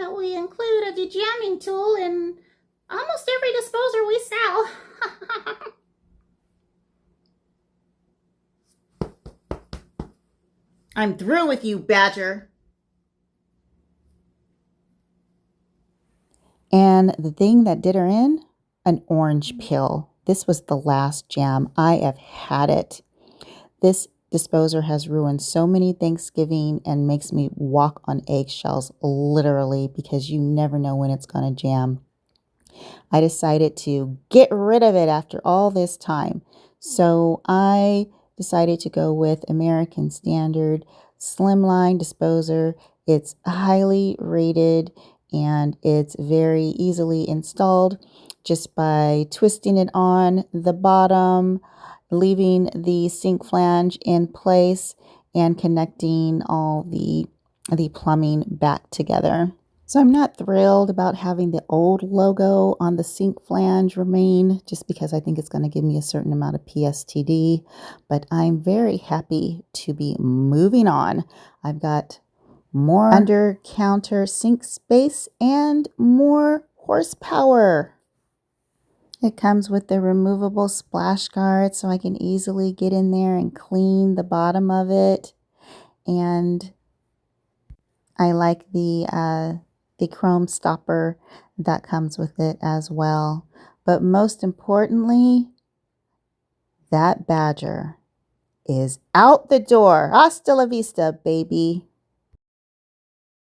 that we include a dejamming tool in almost every disposer we sell. I'm through with you, Badger. And the thing that did her in, an orange peel. This was the last jam. I have had it. This disposer has ruined so many Thanksgiving and makes me walk on eggshells, literally, because you never know when it's going to jam. I decided to get rid of it after all this time. So I decided to go with American Standard Slim Line Disposer. It's highly rated and it's very easily installed just by twisting it on the bottom, leaving the sink flange in place, and connecting all the plumbing back together. So I'm not thrilled about having the old logo on the sink flange remain, just because I think it's going to give me a certain amount of PSTD, but I'm very happy to be moving on. I've got more under counter sink space and more horsepower. It comes with the removable splash guard, so I can easily get in there and clean the bottom of it. And I like the chrome stopper that comes with it as well. But most importantly, that Badger is out the door. Hasta la vista, baby.